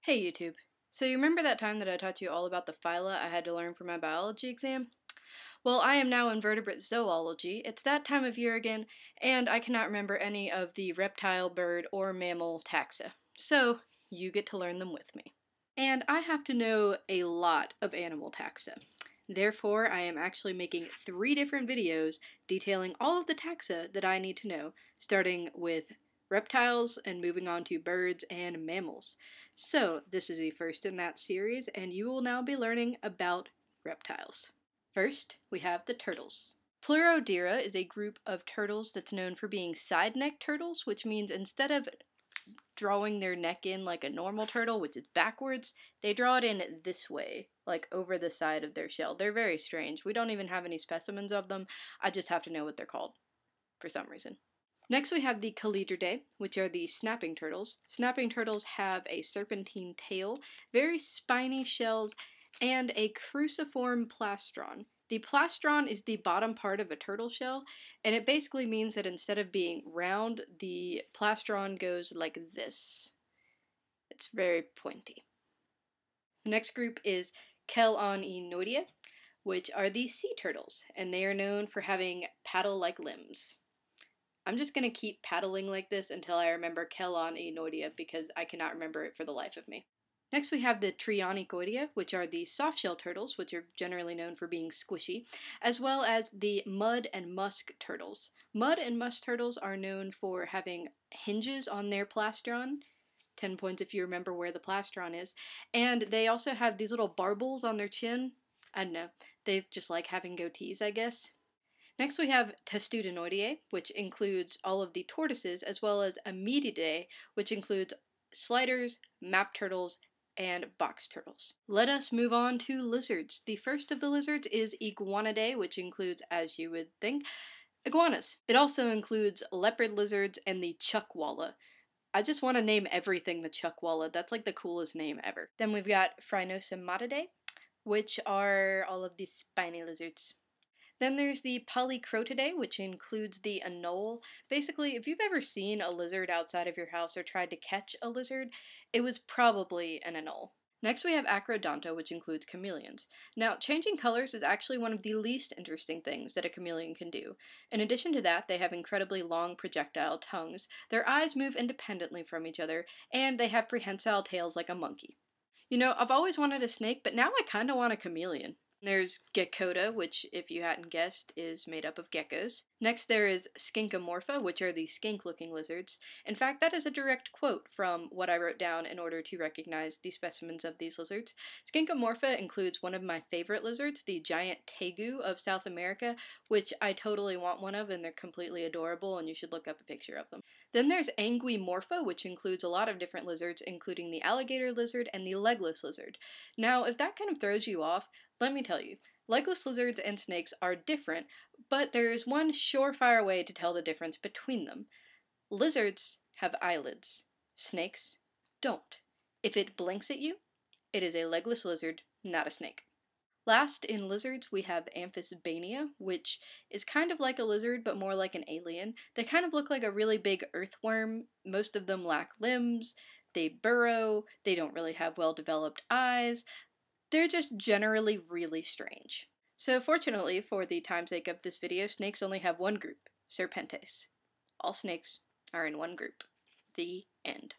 Hey YouTube. So you remember that time that I taught you all about the phyla I had to learn for my biology exam? Well, I am now in vertebrate zoology. It's that time of year again, and I cannot remember any of the reptile, bird, or mammal taxa. So you get to learn them with me. And I have to know a lot of animal taxa. Therefore, I am actually making 3 different videos detailing all of the taxa that I need to know, starting with reptiles and moving on to birds and mammals. So, this is the first in that series, and you will now be learning about reptiles. First, we have the turtles. Pleurodira is a group of turtles that's known for being side-necked turtles, which means instead of drawing their neck in like a normal turtle, which is backwards, they draw it in this way, like over the side of their shell. They're very strange. We don't even have any specimens of them. I just have to know what they're called for some reason. Next we have the Calidridae, which are the snapping turtles. Snapping turtles have a serpentine tail, very spiny shells, and a cruciform plastron. The plastron is the bottom part of a turtle shell, and it basically means that instead of being round, the plastron goes like this. It's very pointy. The next group is Chelonoidea, which are the sea turtles, and they are known for having paddle-like limbs. I'm just going to keep paddling like this until I remember Chelonoidea because I cannot remember it for the life of me. Next we have the Trionychoidea, which are the soft-shell turtles, which are generally known for being squishy, as well as the mud and musk turtles. Mud and musk turtles are known for having hinges on their plastron, 10 points if you remember where the plastron is, and they also have these little barbels on their chin. I don't know, they just like having goatees, I guess. Next we have Testudinoidea, which includes all of the tortoises, as well as Ameididae, which includes sliders, map turtles, and box turtles. Let us move on to lizards. The first of the lizards is Iguanidae, which includes, as you would think, iguanas. It also includes leopard lizards and the chuckwalla. I just want to name everything the chuckwalla. That's like the coolest name ever. Then we've got Phrynosomatidae, which are all of these spiny lizards. Then there's the Polycrotidae, which includes the anole. Basically, if you've ever seen a lizard outside of your house or tried to catch a lizard, it was probably an anole. Next we have Acrodonta, which includes chameleons. Now, changing colors is actually one of the least interesting things that a chameleon can do. In addition to that, they have incredibly long projectile tongues, their eyes move independently from each other, and they have prehensile tails like a monkey. You know, I've always wanted a snake, but now I kinda want a chameleon. There's Geckoda, which, if you hadn't guessed, is made up of geckos. Next there is Skinkomorpha, which are the skink-looking lizards. In fact, that is a direct quote from what I wrote down in order to recognize the specimens of these lizards. Skinkomorpha includes one of my favorite lizards, the giant tegu of South America, which I totally want one of, and they're completely adorable, and you should look up a picture of them. Then there's Anguimorpha, which includes a lot of different lizards, including the alligator lizard and the legless lizard. Now, if that kind of throws you off, let me tell you, legless lizards and snakes are different, but there is one surefire way to tell the difference between them. Lizards have eyelids. Snakes don't. If it blinks at you, it is a legless lizard, not a snake. Last, in lizards, we have Amphisbaenia, which is kind of like a lizard, but more like an alien. They kind of look like a really big earthworm. Most of them lack limbs. They burrow. They don't really have well-developed eyes. They're just generally really strange. So fortunately, for the time's sake of this video, snakes only have one group, Serpentes. All snakes are in one group. The end.